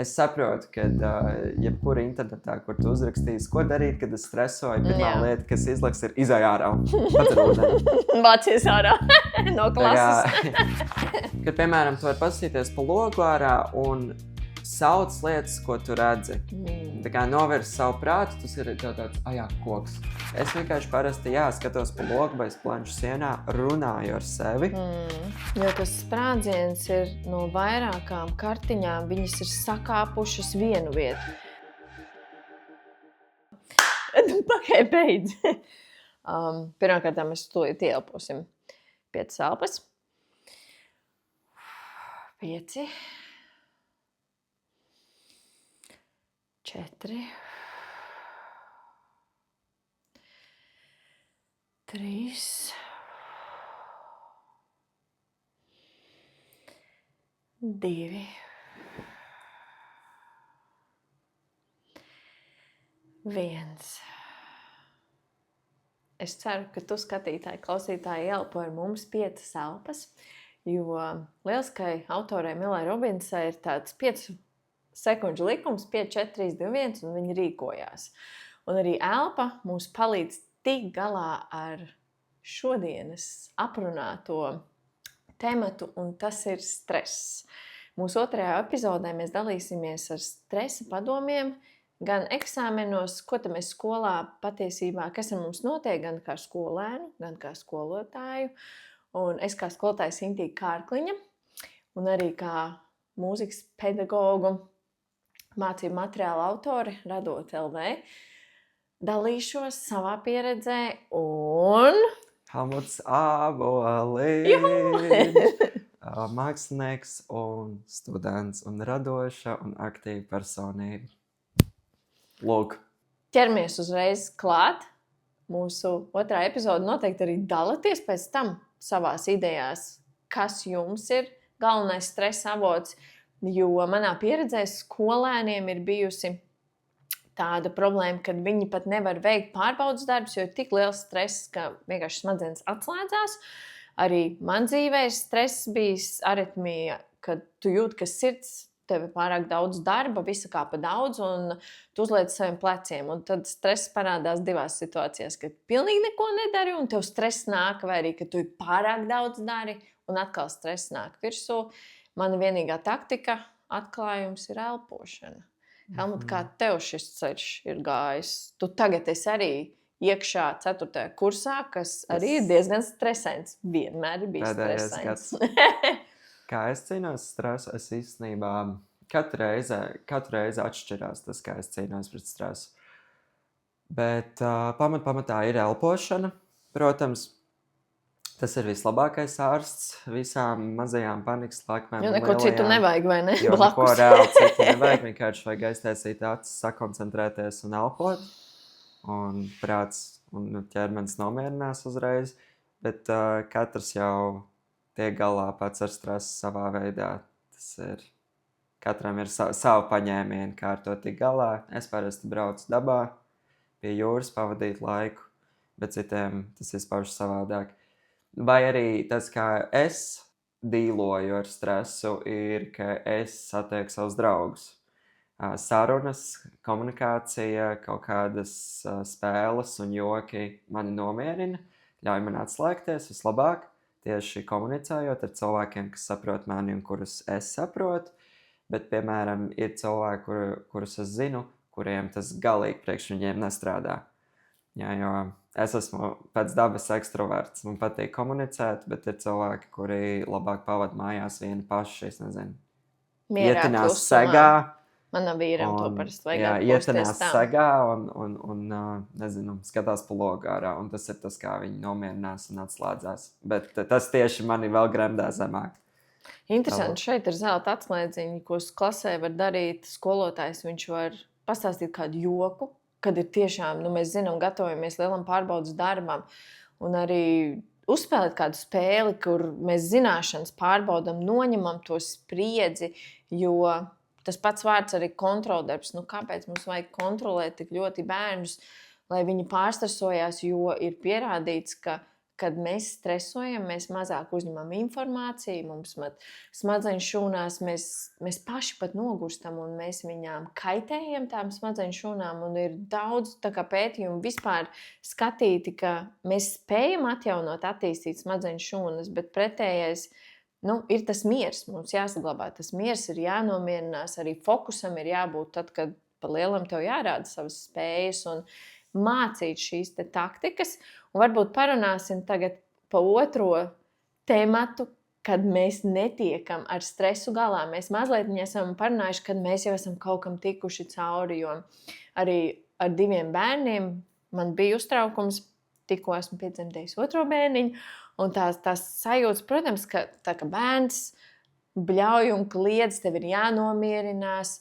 Es saprotu, ka jebkura internetā, kur tu uzrakstīsi, ko darīt, kad es stresoju, pirmā lieta, kas izlaks, ir izej ārā. Padzer ūdeni. Vācies ārā no klases. Kad, piemēram, tu vari paskatīties pa logu ārā un sauc lietas, ko tu redzi. Tā kā novirsi savu prātu, tas ir tāds, koks. Es vienkārši parasti, skatos pa logu vai splanšu sienā, runāju ar sevi. Jo tas sprādziens ir no vairākām kartiņām, viņas ir sakāpušas vienu vietu. Pakai beidz. Pirmkārt, mēs tūlīt ieelposim 5 elpas. 5. 4. 3. 2. 1. Es ceru, ka tu, skatītāji, klausītāji, elpo ar mums 5 elpas, jo lieliskai autorai Milai Robinsai ir tāds 5 sekundžu likums, 5, 4, 3, 2, 1, un viņi rīkojās. Un arī elpa mums palīdz tikt galā ar šodienas aprunāto tematu, un tas ir stress. Mūsu 2. epizodē mēs dalīsimies ar stresa padomiem, gan eksāmenos, ko tam mēs skolā patiesībā, kas ar mums notiek, gan kā skolēnu, gan kā skolotāju. Un es kā skolotājs Intīga Kārkliņa, un arī kā mūzikas pedagogu, mācību materiālu autori, Radot LV, dalīšos savā pieredzē un... Helmuts Ābolīns, mākslinieks un students un radoša un aktīva personība. Lūk. Ķeramies uzreiz klāt. Mūsu 2. epizode noteikti arī dalieties pēc tam savās idejās, kas jums ir galvenais stresa avots. Jo manā pieredzē skolēniem ir bijusi tāda problēma, ka viņi pat nevar veikt pārbaudas darbus, jo ir tik liels stress, ka vienkārši smadzenes atslēdzās. Arī man dzīvē ir stress bijis, aritmija, kad tu jūti, ka sirds tev ir pārāk daudz darba, visa kā pa daudz, un tu uzliec saviem pleciem. Un tad stress parādās 2 situācijās, kad pilnīgi neko nedari, un tev stress nāk, vai arī, ka tu pārāk daudz dari, un atkal stress nāk virsū. Mana vienīgā taktika, atklājums ir elpošana. Helmut, kā tev šis ceļš ir gājis? Tu tagad esi arī iekšā 4. kursā, kas arī ir diezgan stresants. Vienmēr ir bijis stresants. Kā es cīnos stresu, es īstenībā katru reizi atšķirās tas, kā es cīnos pret stresu. Bet pamatā ir elpošana, protams. Tas ir vislabākais ārsts visām mazajām panikas lakmēm. Jo neko citu nevajag, vai ne? Jo neko reāli citu nevajag. Vienkārši vajag aiztaisīt acis, sakoncentrēties un elpot. Un prāts un ķermenis nomierinās uzreiz. Bet katrs jau tiek galā pats ar stresu savā veidā. Katram ir savu paņēmienu, kā ar to tik galā. Es parasti braucu dabā, pie jūras pavadīt laiku, bet citiem tas izpaužas savādāk. Vai arī tas, kā es dīloju ar stresu, ir, ka es satieku savus draugus. Sarunas, komunikācija, kaut kādas spēles un joki mani nomierina, ļauj man atslēgties vislabāk, tieši komunicējot ar cilvēkiem, kas saprot mani un kurus es saprotu. Bet, piemēram, ir cilvēki, kurus es zinu, kuriem tas galīgi priekš viņiem nestrādā. Jā, jo es esmu pēc dabas ekstraverts, man patīk komunicēt, bet ir cilvēki, kuri labāk pavada mājās vieni paši, es nezinu. Mierā ietinās klusumā. segā. Manam vīram to parasti vajag Jā, atpūsties ietinās tam. segā un nezinu, skatās pa logu ārā, un tas ir tas, kā viņi nomierinās un atslēdzās. Bet tas tieši mani vēl gremdā zemāk. Interesanti, šeit ir zelta atslēdziņi, ko klasē var darīt skolotājs. Viņš var pastāstīt kādu joku, kad ir tiešām, mēs zinām, gatavojamies lielam pārbaudas darbam, un arī uzspēlēt kādu spēli, kur mēs zināšanas pārbaudam, noņemam to spriedzi, jo tas pats vārds arī kontroldarbs. Kāpēc mums vajag kontrolēt tik ļoti bērnus, lai viņi pārstresojās, jo ir pierādīts, ka kad mēs stresojam, mēs mazāk uzņemam informāciju, mums smadzeņu šūnās, mēs paši pat nogurstam un mēs viņām kaitējam tām smadzeņu šūnām. Un ir daudz pētījumu vispār skatīti, ka mēs spējam atjaunot, attīstīt smadzeņu šūnas, bet pretējais ir tas miers. Mums jāsaglabā tas miers, ir jānomierinās, arī fokusam ir jābūt tad, kad pa lielam tev jārāda savas spējas un mācīt šīs taktikas. Un varbūt parunāsim tagad pa otro tematu, kad mēs netiekam ar stresu galā. Mēs mazliet esam parunājuši, kad mēs jau esam kaut kam tikuši cauri, jo arī ar 2 bērniem man bija uztraukums, tikko esmu piedzemdējis otro bērniņu, un tās sajūtas, protams, ka tā kā bērns bļauj un kliedz, tev ir jānomierinās.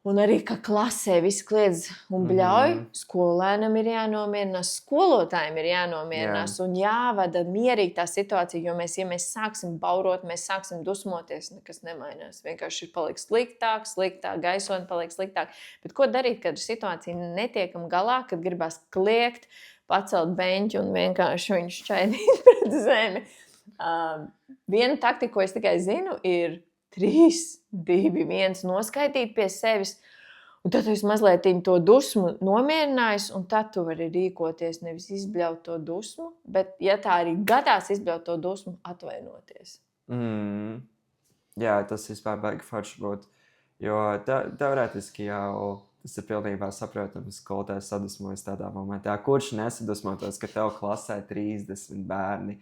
Un arī, ka klasē visi kliedz un bļauj, skolēnam ir jānomierinās, skolotājiem ir jānomierinās un jāvada mierīgi tā situācija, jo ja mēs sāksim baurot, mēs sāksim dusmoties, nekas nemainās. Vienkārši paliks sliktāk, gaisotne paliek sliktāk. Bet ko darīt, kad situācija netiekam galā, kad gribas kliegt, pacelt beņķi un vienkārši viņu šķaidīt pret zemi? Viena taktika, ko es tikai zinu, ir 3, 2, 1 noskaitīt pie sevis, un tad tu mazliet to dusmu nomierinājies, un tad tu vari rīkoties, nevis izbļaut to dusmu, bet, ja tā arī gadās izbļaut to dusmu, atvainoties. Jā, tas vispār baigi forši būt, jo teorētiski jau tas ir pilnībā saprotams, skolotājs sadusmojas tādā momentā. Kurš nesadusmotos, ka tev klasē 30 bērni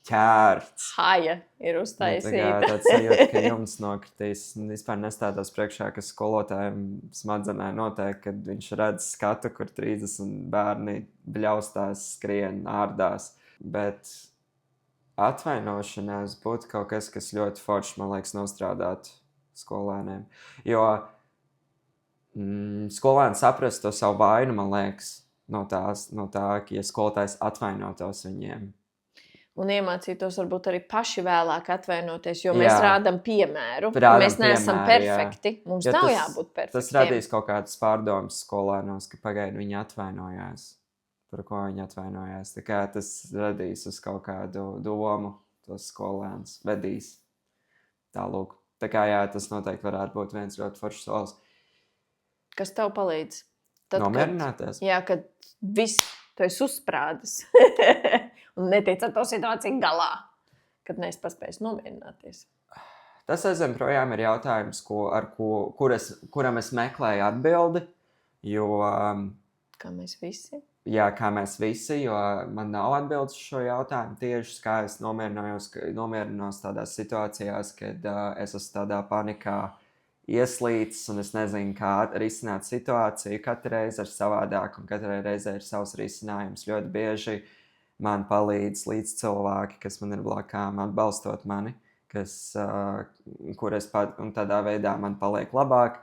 ķērts. Haja ir uztaisīta. Tāds sajūta, ka jums nokritīs. Vispār nestādās priekšā, ka skolotājiem smadzenē notiek, kad viņš redz skatu, kur 30 bērni bļaustās, skrien, ārdās. Bet atvainošanās būtu kaut kas ļoti forši, man liekas, nostrādāt skolēniem. Jo skolēni saprast to savu vainu, man liekas, no tā, ka ja skolotājs atvainotos viņiem. Un iemācītos varbūt arī paši vēlāk atvainoties, jo mēs rādām piemēru. Mēs neesam perfekti. Mums nav jābūt perfektiem. Tas radīs kaut kādas pārdomas skolēnos, ka pagaidi viņi atvainojās. Par ko viņi atvainojās. Tā kā tas radīs uz kaut kādu domu, tos skolēnus vedīs. Tālūk. Tā kā tas noteikti varētu būt viens ļoti foršs solis. Kas tev palīdz? Nomierināties? Kad viss tu esi uzsprādis. Un netiec ar to situāciju galā, kad neesi paspējis nomierināties. Tas aizvien projām ir jautājums, kuram es meklēju atbildi, jo... Kā mēs visi? Jā, kā mēs visi, jo man nav atbildes uz šo jautājumu tieši, kā es nomierinos tādās situācijās, kad es esmu tādā panikā ieslīdis un es nezinu, kā risināt situāciju. Katru reizi ir savādāk un katrai reizē ir savs risinājums. Ļoti bieži man palīdz līdz cilvēki, kas man ir blakām, atbalstot mani, un tādā veidā man paliek labāk,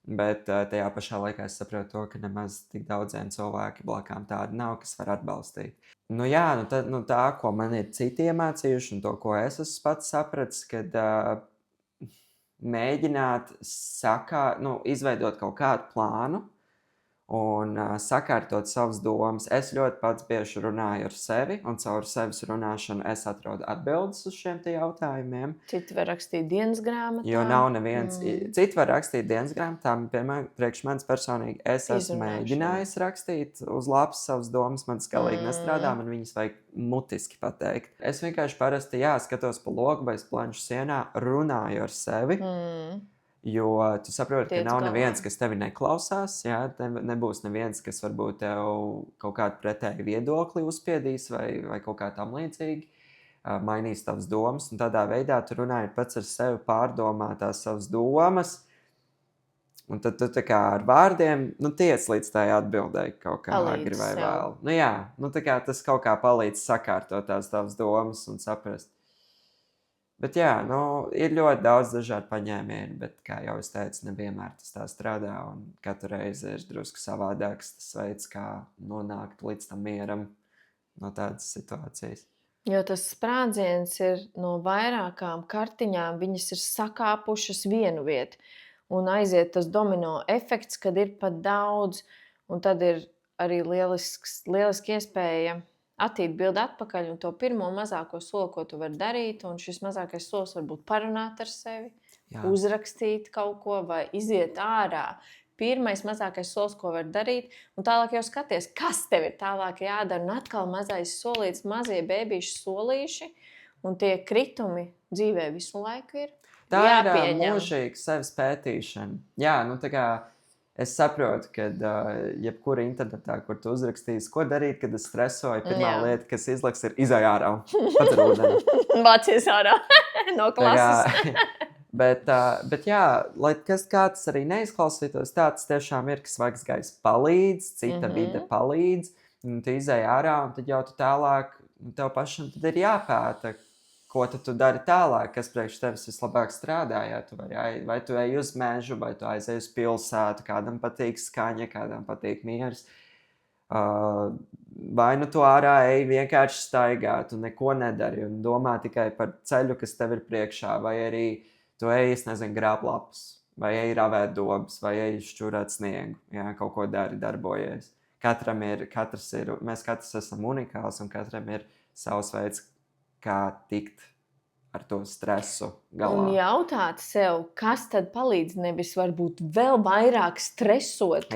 bet tajā pašā laikā es saprotu to, ka nemaz tik daudziem cilvēki blakām tādi nav, kas var atbalstīt. Tā, ko man ir citi iemācījuši un to, ko es esmu pats sapratis, kad mēģināt izveidot kaut kādu plānu, un sakārtot savas domas. Es ļoti pats bieži runāju ar sevi, un caur sevis runāšanu es atrodu atbildes uz šiem jautājumiem. Citi var rakstīt dienas grāmatā. Jo nav neviens. Citi var rakstīt dienas grāmatā, piemēram, priekš manis personīgi. Es esmu mēģinājis rakstīt uz lapas savas domas, man tas galīgi nestrādā, man viņas vajag mutiski pateikt. Es vienkārši parasti skatos pa logu vai planšu sienā, runāju ar sevi. Jo tu saproti, ka nav neviens, kas tevi neklausās, nebūs neviens, kas varbūt tev kaut kādu pretēju viedokli uzspiedīs vai kaut kā tam līdzīgi, mainīs tavas domas, un tādā veidā tu runāji pats ar sevi, pārdomā tās savas domas, un tad tu tā kā ar vārdiem, tiec līdz tai atbildēji kaut kā agri vai vēl. Tas kaut kā palīdz sakārtot tās tavas domas un saprast. Bet ir ļoti daudz dažādu paņēmienu, bet, kā jau es teicu, nevienmēr tas tā strādā, un katru reizi ir drusku savādāks tas veids, kā nonākt līdz tam mieram no tādas situācijas. Jo tas sprādziens ir no vairākām kartiņām, viņas ir sakāpušas vienu vietu, un aiziet tas domino efekts, kad ir pat daudz, un tad ir arī lieliski iespēja attīt bildi atpakaļ un to pirmo mazāko soli, ko tu vari darīt, un šis mazākais solis var būt parunāt ar sevi, uzrakstīt kaut ko vai iziet ārā. Pirmais mazākais solis, ko var darīt, un tālāk jau skaties, kas tev ir tālāk jādara. Un atkal mazais solīts, mazie bēbīši solīši, un tie kritumi dzīvē visu laiku ir. Tā ir mūžīga sevis pētīšana. Jā, tā kā es saprotu, ka jebkura internetā, kur tu uzrakstīsi, ko darīt, kad es stresoju, pirmā lieta, kas izlaks, ir izej ārā, padzer ūdeni. Vācies ārā no klases. Bet jā, lai kāds arī neizklausītos, tāds tiešām ir, ka svaigs gaiss palīdz, cita vide palīdz, un tu izej ārā, un tad jau tu tālāk, tev pašam tad ir jāpēta, ko tu dari tālāk, kas priekš tevis vislabāk strādā, ja tu vari, vai tu ej uz mežu, vai tu aizej uz pilsētu, kādam patīk skaņa, kādam patīk miers. Vai nu tu ārā ej vienkārši staigāt un neko nedari un domā tikai par ceļu, kas tev ir priekšā, vai arī tu ej, es nezinu, grāb lapas, vai ej ravēt dobas, vai ej šķurēt sniegu, jā, kaut ko darbojies. Mēs katrs esam unikāls un katram ir savs veids, kā tikt ar to stresu galā. Un jautāt sev, kas tad palīdz, nevis varbūt vēl vairāk stresot,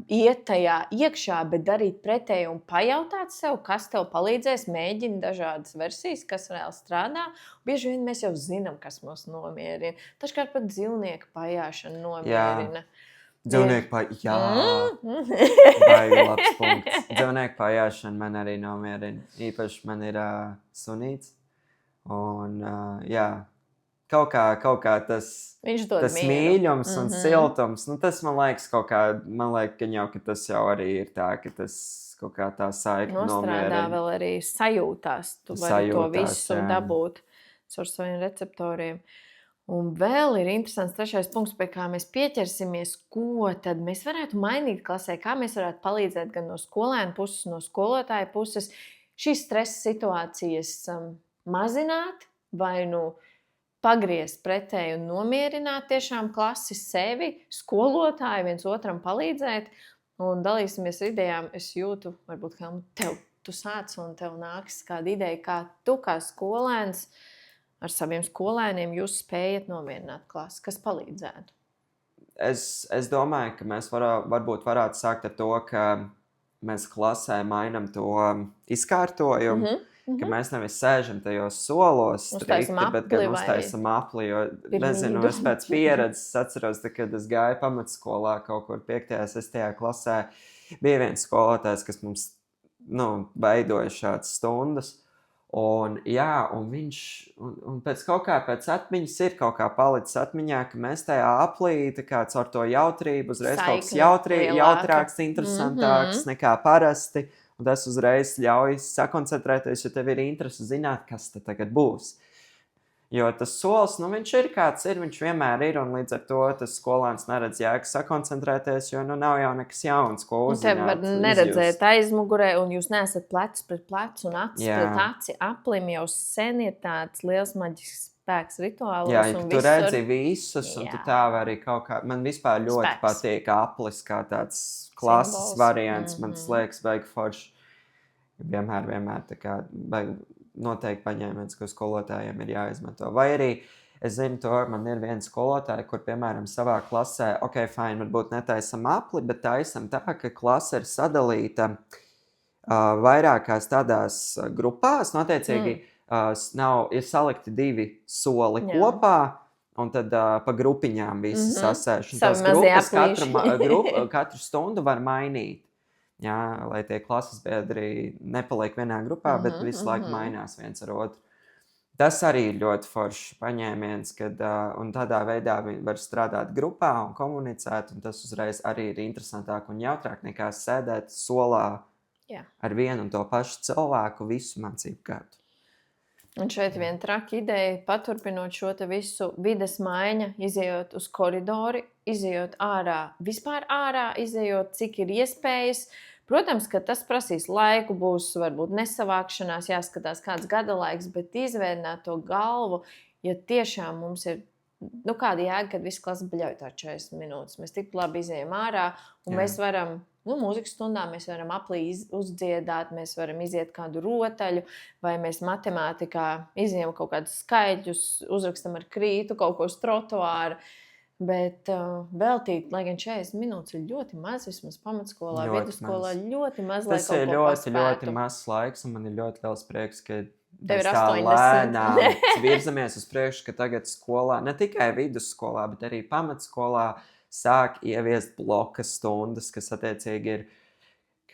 iet tajā iekšā, bet darīt pretēji un pajautāt sev, kas tev palīdzēs, mēģina dažādas versijas, kas reāli strādā. Bieži vien mēs jau zinām, kas mūs nomierina. Taškārt pat dzīvnieku pajāšana nomierina. Dzīvnieku pajāšana, baigi labs punkts. Dzīvnieku pajāšana man arī nomierina. Īpaši man ir sunīts. Un, kaut kā tas mīļums un siltums, tas man liekas ka tas jau arī ir tā, ka tas kaut kā tā saikni nomierina. Nostrādā vēl arī sajūtās, tu vari to visu dabūt caur saviem receptoriem. Un vēl ir interesants trešais punkts, pie kā mēs pieķersimies, ko tad mēs varētu mainīt klasē, kā mēs varētu palīdzēt gan no skolēna puses, no skolotāja puses šīs stresa situācijas mazināt vai pagriezt pretēji un nomierināt tiešām klasi sevi, skolotāju, viens otram palīdzēt un dalīsimies ar idejām. Es jūtu, varbūt, ka tu sāc un tev nāks kāda ideja, kā tu kā skolēns ar saviem skolēniem jūs spējat nomierināt klasi, kas palīdzētu. Es domāju, ka mēs varbūt varētu sākt ar to, ka mēs klasē mainam to izkārtojumu. Ka mēs nevis sēžam tajos solos strikti, bet gan uztaisam apli, jo, nezinu, es pēc pieredzes atceros, kad es gāju pamatskolā kaut kur 5. 6. klasē, bija viens skolotājs, kas mums, veidoja šādas stundas, un viņš, un pēc atmiņas ir kaut kā palicis atmiņā, ka mēs tajā aplī, tā kā caur to jautrību, uzreiz kaut kas jautrāks, interesantāks nekā parasti. Un tas uzreiz ļauj sakoncentrēties, jo tev ir interese zināt, kas te tagad būs. Jo tas solis, viņš ir kāds ir, viņš vienmēr ir, un līdz ar to tas skolēns neredz jēgu sakoncentrēties, jo nav jau nekas jauns, ko uzzināt. Tev var neredzēt aizmugurē, un jūs neesat plecs pret plecu un acis pret aci. Aplim jau sen ir tāds liels maģisks spēks rituālos. Jā, ja tu redzi visus, un tu tā vari kaut kā, man vispār ļoti patīk aplis kā tāds klases variants, man tas liekas baigi forši. Vienmēr tā kā baigi noteikti paņēmiens, ko skolotājiem ir jāizmanto. Vai arī, es zinu to, man ir viena skolotāja, kur, piemēram, savā klasē, fine, varbūt netaisam apli, bet taisam tā, ka klase ir sadalīta vairākās tādās grupās, attiecīgi ir salikti 2 soli kopā, un tad pa grupiņām visi sasēž. Tās grupas katru stundu var mainīt, lai tie klases biedri nepaliek vienā grupā, bet visu laiku mainās viens ar otru. Tas arī ir ļoti foršs paņēmiens, un tādā veidā var strādāt grupā un komunicēt, un tas uzreiz arī ir interesantāk un jautrāk nekā sēdēt solā ar vienu un to pašu cilvēku visu mācību gadu. Un šeit viena traka ideja, paturpinot šo te visu vides maiņa, izejot uz koridori, izejot ārā, vispār ārā, izejot, cik ir iespējas. Protams, ka tas prasīs laiku, būs varbūt nesavākšanās, jāskatās kāds gada laiks, bet izvēdināt to galvu, ja tiešām mums ir kāda jēga, kad viss klasa bļauj tā 40 minūtes. Mēs tik labi izējām ārā, un mēs varam, mūzikas stundā mēs varam aplī uzdziedāt, mēs varam iziet kādu rotaļu, vai mēs matemātikā izējām kaut kādus skaitļus, uzrakstam ar krītu kaut ko uz trotuāru. Bet veltīt, lai gan 40 minūtes ir ļoti maz, vismaz pamatskolā, vidusskolā, ļoti maz, lai kaut ko paspētu. Tas ir ļoti mazs laiks, un man ir ļoti liels prieks, ka tev ir tā 80. lēnām virzamies uz priekšu, ka tagad skolā, ne tikai vidusskolā, bet arī pamatskolā sāk ieviest bloka stundas, kas attiecīgi ir,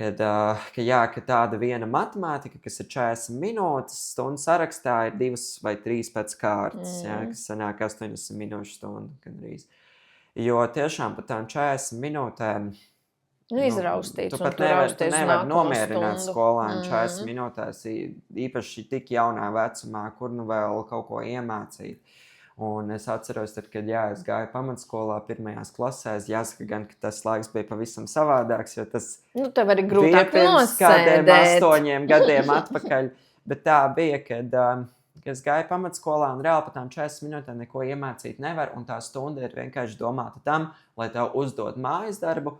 ka tāda viena matemātika, kas ir 40 minūtes, stundu sarakstā ir 2 vai 3 pēc kārtas, kas sanāk 80 minūšu stundu gandrīz. Jo tiešām par tām 40 minūtēm izraustīts, tu pat nevar nomierināt skolēnu 40 minūtēs, īpaši tik jaunā vecumā, kur vēl kaut ko iemācīt. Un es atceros, tad, kad es gāju pamatskolā pirmajās klasēs, jāsaka gan, ka tas laiks bija pavisam savādāks, jo tas tev arī grūtāk pirms kādiem 8 gadiem atpakaļ. Bet tā bija, kad es gāju pamatskolā un reāli par tām 40 minūtēm neko iemācīt nevar, un tā stunda ir vienkārši domāta tam, lai tev uzdod mājas darbu,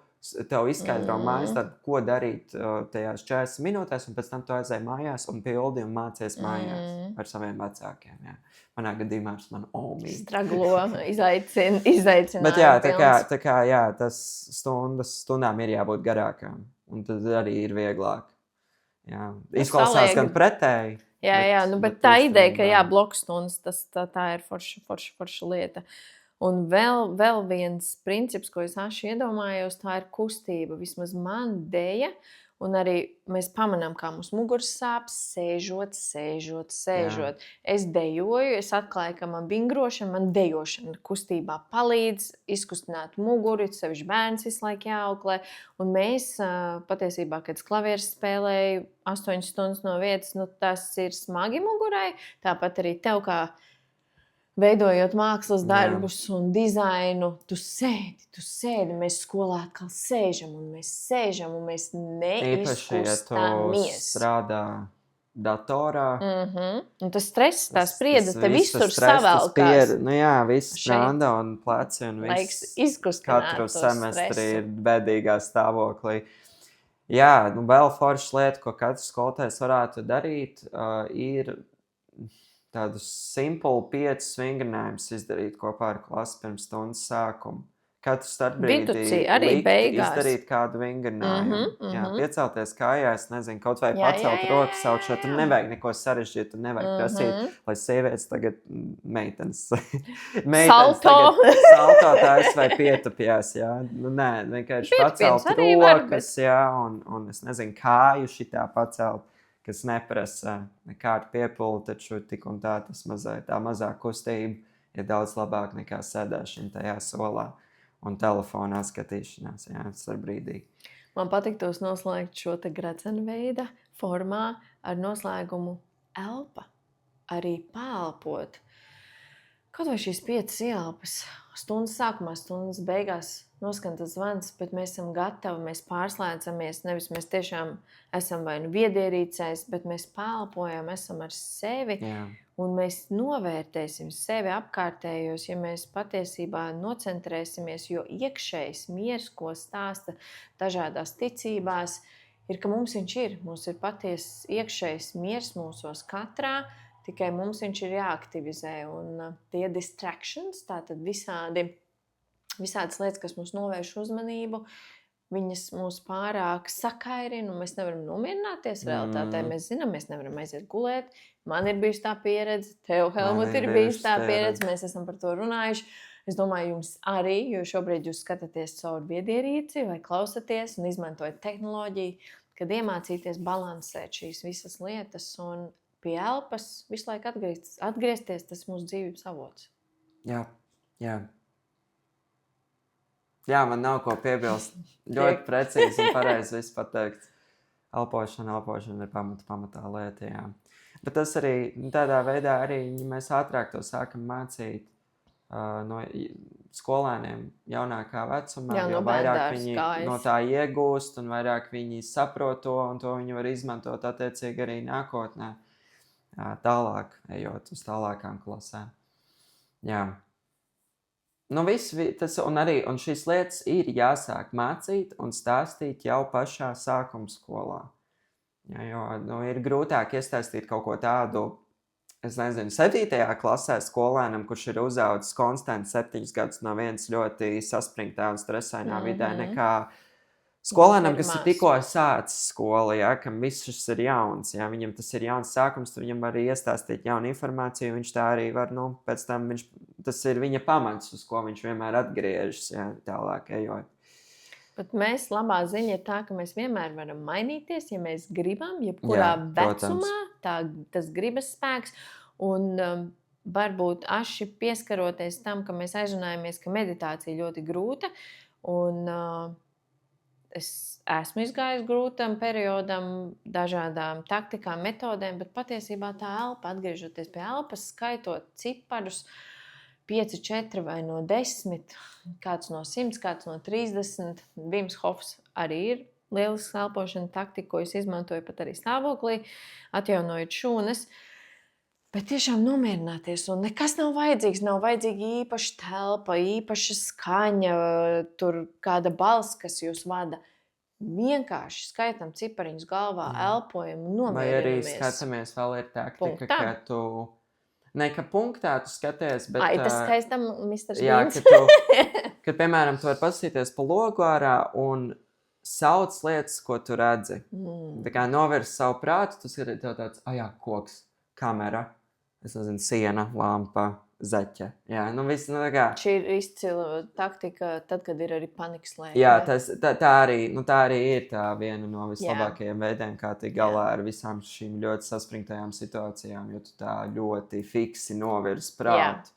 tev izskaidro mājas darbu, ko darīt tajās 40 minūtēs, un pēc tam tu aizēji mājās un pildi un mācies mājās ar saviem vecākiem. Jā. Manā gadījumā ar manu omiju. Straglo, izaicinājumu. Bet tas stundām ir jābūt garākām, un tad arī ir vieglāk. Jā. Izklausās gan pretēji. Bet tā ideja, ka bloku stundas, tā ir forša lieta. Un vēl viens princips, ko es iedomājos, tā ir kustība. Vismaz man dēja, un arī mēs pamanām, kā mums muguras sāp, sēžot. Jā. Es dejoju, es atklāju, ka man vingrošana, man dejošana kustībā palīdz izkustināt muguru, sevišķi bērns visu laiku jāauklē. Un mēs patiesībā, kad klavieres spēlēju 8 stundas no vietas, tas ir smagi mugurai. Tāpat arī tev kā veidojot mākslas darbus un dizainu, tu sēdi, mēs skolā atkal sēžam, un mēs neizkustamies. Īpaši, ja tu strādā datorā. Un tas stress, tā spriedze, te visur savelkās. Viss sprāda un pleci un viss. Katru semestri ir bēdīgā stāvoklī. Jā, vēl forša lieta, ko katrs skolotājs varētu darīt, ir tādus simplu 5 vingrinājumus izdarīt kopā ar klasi pirms stundas sākuma. Katru starpbrīdī izdarīt kādu vingrinājumu. Piecelties kājās, nezinu, kaut vai pacelt roku saukšā. Tur nevajag neko sarežģīt, tur nevajag prasīt, lai sievietes tagad meitenes salto tās vai pietupjās. Nē, vienkārši pacelt rokas, un es nezinu, kāju šitā pacelt, kas neprasa nekādu piepuli, taču tik un tā tā mazā kustība ir daudz labāk nekā sēdēšana tajā solā un telefonā skatīšanās, starp brīdī. Man patiktos noslēgt šo te gradzenveida formā ar noslēgumu elpa, arī pālpot. Kaut vai šīs 5 ielpas, stundas sākumā, stundas beigās noskan tas zvans, bet mēs esam gatavi, mēs pārslēdzamies, nevis mēs tiešām esam vai nu viedierīcēs, bet mēs pālpojam, esam ar sevi, un mēs novērtēsim sevi apkārtējos, ja mēs patiesībā nocentrēsimies, jo iekšējs miers, ko stāsta dažādās ticībās, ir, ka mums viņš ir. Mums ir patiesas iekšējs miers mūsos katrā, tikai mums viņš ir jāaktivizē, un tie distractions, tātad visādas lietas, kas mums novērš uzmanību, viņas mūs pārāk sakairina, un mēs nevaram nomierināties realitātē. Mēs zinām, mēs nevaram aiziet gulēt. Man ir bijusi tā pieredze, tev, Helmut, ir bijusi tā pieredze, mēs esam par to runājuši. Es domāju, jums arī, jo šobrīd jūs skatāties caur viedierīci vai klausaties un izmantojat tehnoloģiju, kad iemācīties balansēt šīs visas lietas un pie elpas visu laiku atgriezties, tas mūsu dzīvības avots. Jā, man nav ko piebilst. Ļoti precīzi un pareizi viss pateikts. Elpošana ir pamatā lieta, jā. Bet tas arī, tādā veidā arī, ja mēs ātrāk to sākam mācīt no skolēniem jaunākā vecumā, jo vairāk viņi no tā iegūst un vairāk viņi saprot to, un to viņi var izmantot attiecīgi arī nākotnē, tālāk, ejot uz tālākām klasēm. Jā. Nu, un šīs lietas ir jāsāk mācīt un stāstīt jau pašā sākuma skolā. Ja, jo ir grūtāk iestāstīt kaut ko tādu, es nezinu, 7. klasē skolēnam, kurš ir uzaudzis konstanti 7 gadus no vienas ļoti saspringtā un stresainā vidē, nekā skolēnam, kas ir tikko sācis skolu, ja, kam viss šis ir jauns. Ja, viņam tas ir jauns sākums, tad viņam var arī iestāstīt jaunu informāciju, viņš tā arī var, pēc tam tas ir viņa pamats, uz ko viņš vienmēr atgriežas, ja, tālāk ejot. Bet mēs labā ziņa ir tā, ka mēs vienmēr varam mainīties, ja mēs gribam, jebkurā vecumā, tas gribas spēks. Un varbūt aši pieskaroties tam, ka mēs aizrunājamies, ka meditācija ļoti grūta. Un es esmu izgājis grūtam periodam, dažādām taktikām, metodēm, bet patiesībā tā elpa, atgriežoties pie elpas, skaitot ciparus, 5, 4 vai no 10, kāds no 100, kāds no 30. Vims Hofs arī ir lielisks elpošana taktika, ko es izmantoju pat arī stāvoklī, atjaunojot šūnas. Bet tiešām nomierināties, un nekas nav vajadzīgs. Nav vajadzīga īpaša telpa, īpaša skaņa, tur kāda balss, kas jūs vada. Vienkārši skaitam cipariņus galvā, elpojam un nomierinamies. Vai arī skatāmies, vēl ir taktika, ka tu... Ne, ka punktā tu skaties, bet... Tas skaistam, Mr. Beans. Jā, kad, piemēram, tu vari paskatīties pa logu ārā un sauc lietas, ko tu redzi. Tā kā novirsi savu prātu, tu skaties tev tāds, koks, kamera, es nezinu, siena, lampa, zaķe. Jā, viss, tā kā... Šī ir izcila taktika tad, kad ir arī panikas lēkme. Jā, tā arī ir tā viena no vislabākajiem veidiem, kā tikt galā ar visām šīm ļoti saspringtajām situācijām, jo tu tā ļoti fiksi novirsi prātu.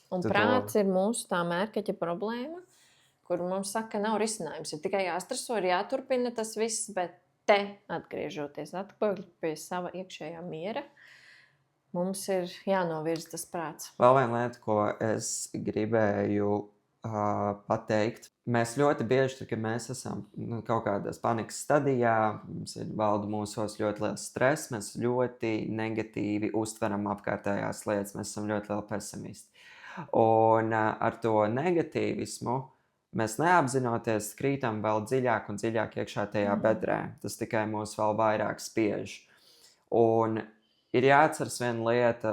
Un prāts ir mūsu tā mērkaķa problēma, kur mums saka, nav risinājums. Ir tikai jāstreso, ir jāturpina tas viss, bet te atgriežoties atpakaļ pie sava iekšējā miera, mums ir jānovirz tas prāts. Vēl viena lieta, ko es gribēju pateikt. Mēs ļoti bieži, kad mēs esam kaut kādās panikas stadijā, mums valda mūsos ļoti liels stress, mēs ļoti negatīvi uztveram apkārtējās lietas, mēs esam ļoti lieli pesimisti. Un ar to negatīvismu mēs neapzinoties krītam vēl dziļāk un dziļāk iekšā tajā bedrē. Tas tikai mūs vēl vairāk spiež. Un ir jāatceras viena lieta,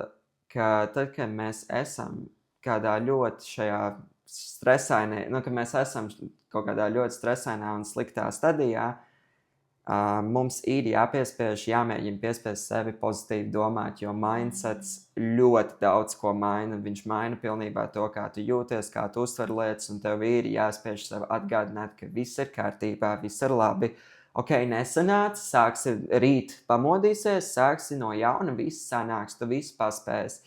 ka tad, kad mēs esam kādā ļoti šajā stresainā, kad mēs esam kaut kādā ļoti stresainā un sliktā stadijā, mums ir jāpiespiež, jāmēģina piespiest sevi pozitīvi domāt, jo mindsets ļoti daudz ko maina. Viņš maina pilnībā to, kā tu jūties, kā tu uztver lietas, un tev ir jāspiež sev atgādināt, ka viss ir kārtībā, viss ir labi. Ok, nesanāca, sāksi rīt pamodīsies, sāksi no jauna, viss sanāks, tu viss paspēsi.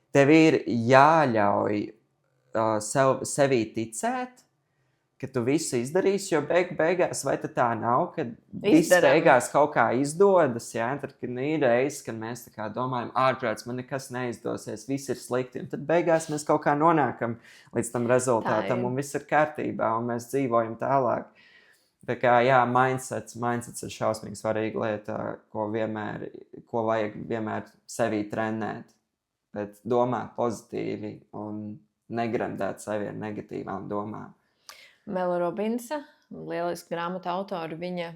Tev ir jāļauj sevī ticēt, ka tu visu izdarīsi, jo beigās vai tā nav, ka viss beigās kaut kā izdodas, jā, tad, kad ir reizes, kad mēs tā kā domājam, ārprāts, man nekas neizdosies, viss ir slikti, un tad beigās mēs kaut kā nonākam līdz tam rezultātam, un viss ir kārtībā, un mēs dzīvojam tālāk. Tā kā, mindsets ir šausmīgi svarīga lieta, ko vajag vienmēr sevī trenēt, bet domāt pozitīvi un negrandēt sevi ar negatīvām domām. Mela Robinsa, lieliska grāmatu autora, viņa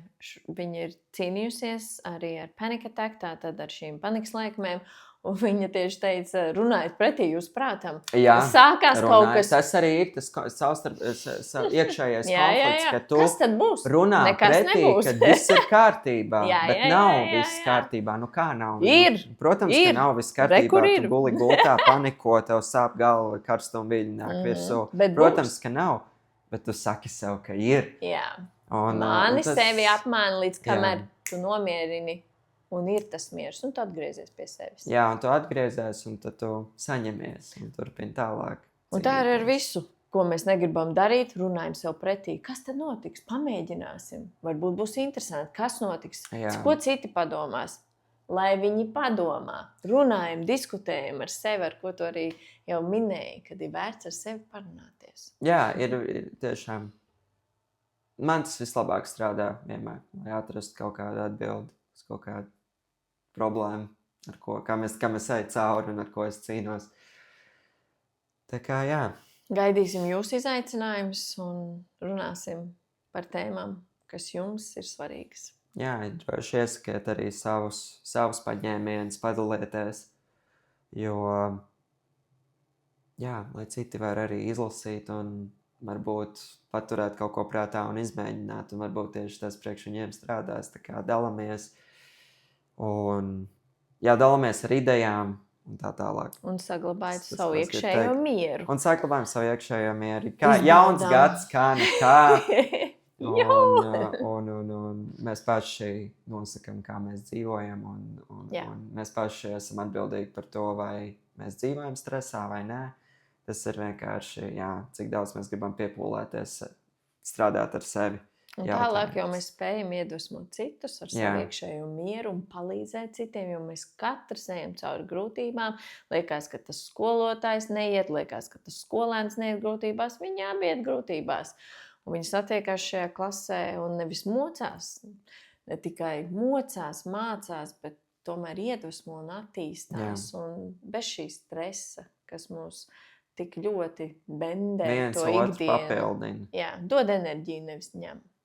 ir cīnījusies arī ar panic attack, tātad ar šīm panikas lēkmēm, un viņa tieši teica, runājiet pretī jūsu prātam. Jā, sākās kaut kas. Tas arī ir tas iekšējais konflikts, ka tu kas tad būs? runā Nekas pretī, nebūs. ka viss ir kārtībā, bet nav viss kārtībā. Kā nav? Ir. Protams, ka nav viss kārtībā. Tu guli gultā, paniko, tev sāp galva, karstuma viļņi nāk virsū. Protams, ka nav, bet tu saki sev, ka ir. Jā. Mani sevi apmāna līdz kamēr tu nomierini. Un ir tas miers, un tu atgriezies pie sevis. Jā, un tu atgriezies, un tad tu saņemies, un turpini tālāk. Un tā ir ar visu, ko mēs negribam darīt, runājam sev pretī. Kas tad notiks? Pamēģināsim. Varbūt būs interesanti, kas notiks. Ko citi padomās? Lai viņi padomā. Runājam, diskutējam ar sevi, ar ko tu arī jau minēji, kad ir vērts ar sevi parunāties. Jā, ir tiešām. Man tas vislabāk strādā vienmēr, lai atrastu kaut kādu atbildi uz kaut kādu problēmu, kam es eju cauri un ar ko es cīnos. Tā kā, jā. Gaidīsim jūsu izaicinājumus un runāsim par tēmām, kas jums ir svarīgas. Jā, droši iesakiet arī savus paņēmienus, padalieties, jo, jā, lai citi var arī izlasīt un varbūt paturēt kaut ko prātā un izmēģināt, un varbūt tieši tas priekš viņiem strādās, tā kā dalamies, un, jā, dalamies ar idejām un tā tālāk. Un saglabājiet Tas, savu ko es gribu iekšējo teikt. mieru. Un saglabājam savu iekšējo mieru. Kā Izbaudām. jauns gads, kā nekā. Jā. Un mēs paši nosakām, kā mēs dzīvojam, Jā. un mēs paši esam atbildīgi par to, vai mēs dzīvojam stresā vai nē. Tas ir vienkārši, jā, cik daudz mēs gribam piepūlēties, strādāt ar sevi. Un tālāk jau Jautājums. mēs spējam iedvesmot citus ar savu Jā. iekšējo mieru un palīdzēt citiem, jo mēs katrs ejam cauri grūtībām. Liekas, ka tas skolotājs neiet, liekas, ka tas skolēns neiet grūtībās, viņi abi iet grūtībās. Un viņi satiekās šajā klasē un nevis mocās, ne tikai mocās, mācās, bet tomēr iedvesmo un attīstās. Un bez šī stresa, kas mūs tik ļoti bendē Viens to otru ikdienu. papildina. Jā, dod enerģiju, nevis ņem.